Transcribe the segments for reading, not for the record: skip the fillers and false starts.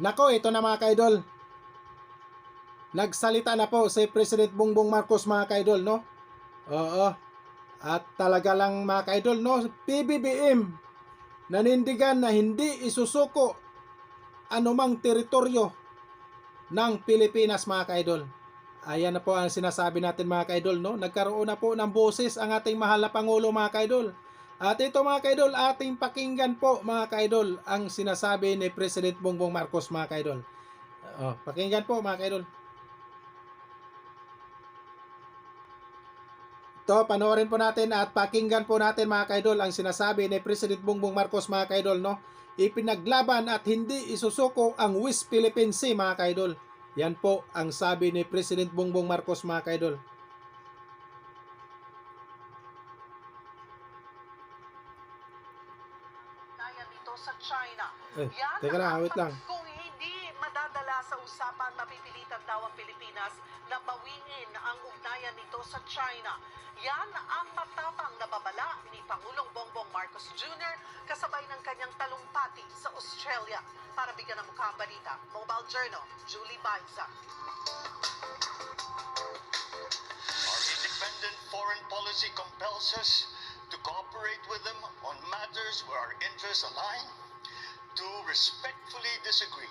Nako, ito na mga kaidol. Nagsalita na po si President Bongbong Marcos mga kaidol, no? Oo. At talaga lang mga kaidol, no? PBBM nanindigan na hindi isusuko anumang teritoryo ng Pilipinas mga kaidol. Ayan na po ang sinasabi natin mga kaidol, no? Nagkaroon na po ng boses ang ating mahal na Pangulo mga kaidol. At ito mga kaidol, ating pakinggan po mga kaidol ang sinasabi ni President Bongbong Marcos mga kaidol. Pakinggan po mga kaidol. Ito, panoorin po natin at pakinggan po natin mga kaidol ang sinasabi ni President Bongbong Marcos mga kaidol, no? Ipinaglaban at hindi isusuko ang West Philippine Sea mga kaidol. Yan po ang sabi ni President Bongbong Marcos mga kaidol. Dito sa China. Yan teka lang, wait lang. Kung hindi madadala sa usapan, mapipilitan daw ang Pilipinas na bawingin ang ugnayan nito sa China. Yan ang matapang na babala ni Pangulong Bongbong Marcos Jr. kasabay ng kanyang talumpati sa Australia. Para bigyan ng mukha ang balita, Mobile Journal, Julie Baiza. Our independent foreign policy compels us to cooperate with them on matters where our interests align, to respectfully disagree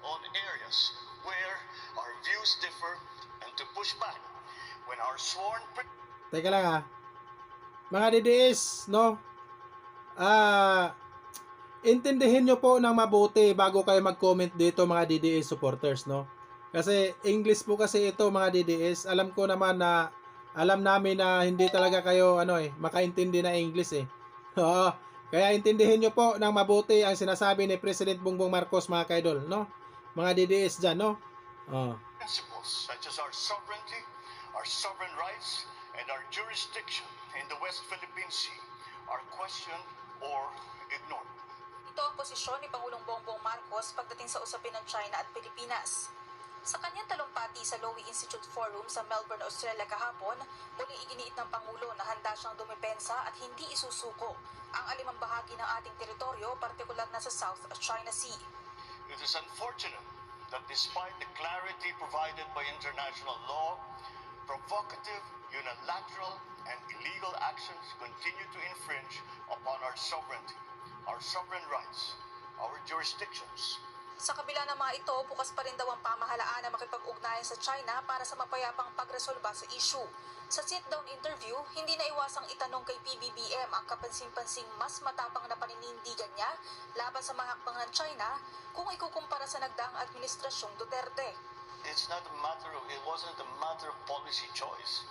on areas where our views differ, and to push back when our sworn... Teka lang mga DDS, no? Intindihin nyo po ng mabuti bago kayo mag-comment dito mga DDS supporters, no? Kasi English po kasi ito mga DDS. Alam ko naman na alam namin na hindi talaga kayo makaintindi na English eh. Oo. Kaya intindihin nyo po ng mabuti ang sinasabi ni President Bongbong Marcos mga kaidol, no? Mga DDS dyan, no? Principles such as our sovereignty, our sovereign rights, and our jurisdiction in the West Philippine Sea are questioned or ignored. Ito ang posisyon ni Pangulong Bongbong Marcos pagdating sa usapin ng China at Pilipinas. Sa kanyang talumpati sa Lowy Institute Forum sa Melbourne, Australia kahapon, muli iginiit ng Pangulo na handa siyang dumepensa at hindi isusuko ang alimang bahagi ng ating teritoryo, partikular na sa South China Sea. It is unfortunate that despite the clarity provided by international law, provocative, unilateral, and illegal actions continue to infringe upon our sovereignty, our sovereign rights, our jurisdictions. Sa kabila ng mga ito, bukas pa rin daw ang pamahalaan na makipag-ugnayan sa China para sa mapayapang pagresolba sa issue. Sa sit-down interview, hindi na iwasang itanong kay PBBM ang kapansin-pansing mas matapang na paninindigan niya laban sa mga hakbang ng China kung ikukumpara sa nagdaang administrasyong Duterte. It wasn't a matter of policy choice.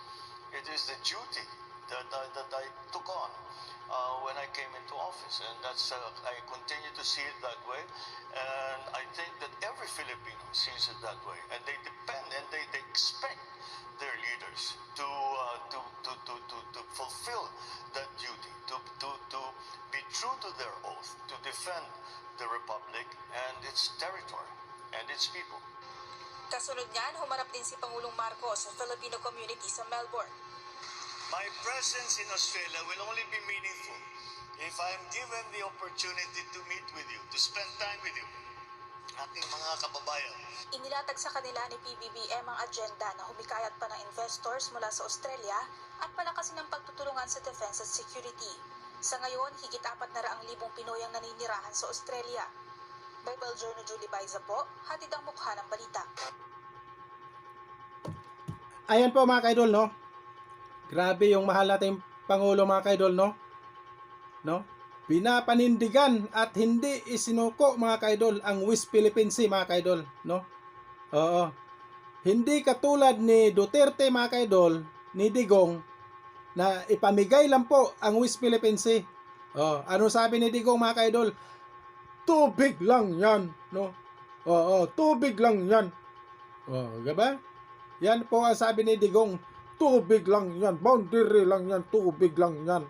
It is the duty that I took on when I came into office, and that's I continue to see it that way, and I think that every Filipino sees it that way, and they depend and they expect their leaders to fulfill that duty, to be true to their oath, to defend the Republic and its territory and its people. Kasunod niyan, humarap din si Pangulong Marcos sa Filipino community sa Melbourne. My presence in Australia will only be meaningful if I am given the opportunity to meet with you, to spend time with you, ating mga kababayan. Inilatag sa kanila ni PBBM ang agenda na humikayat pa ng investors mula sa Australia at palakasin ang pagtutulungan sa defense at security. Sa ngayon, higit 400,000 Pinoy ang naninirahan sa Australia. Mobile Journal, Julie Baiza po, hatid ang mukha ng balita. Ayan po mga kaidol, no? Grabe yung mahal nating Pangulo mga kaidol, no? Pinapanindigan at hindi isinuko mga kaidol ang West Philippine Sea mga kaidol, no? Oo. Hindi katulad ni Duterte mga kaidol, ni Digong, na ipamigay lang po ang West Philippine Sea. Ano sabi ni Digong mga kaidol? Tubig lang yan, no? Tubig lang yan. Diba? Yan po ang sabi ni Digong, tubig lang yan, boundary lang yan, tubig lang yan.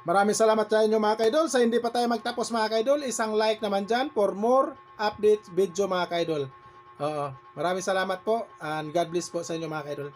Maraming salamat sa inyo mga kaidol. Sa hindi pa tayo magtapos mga kaidol, isang like naman dyan for more updates video mga kaidol. Maraming salamat po and God bless po sa inyo mga kaidol.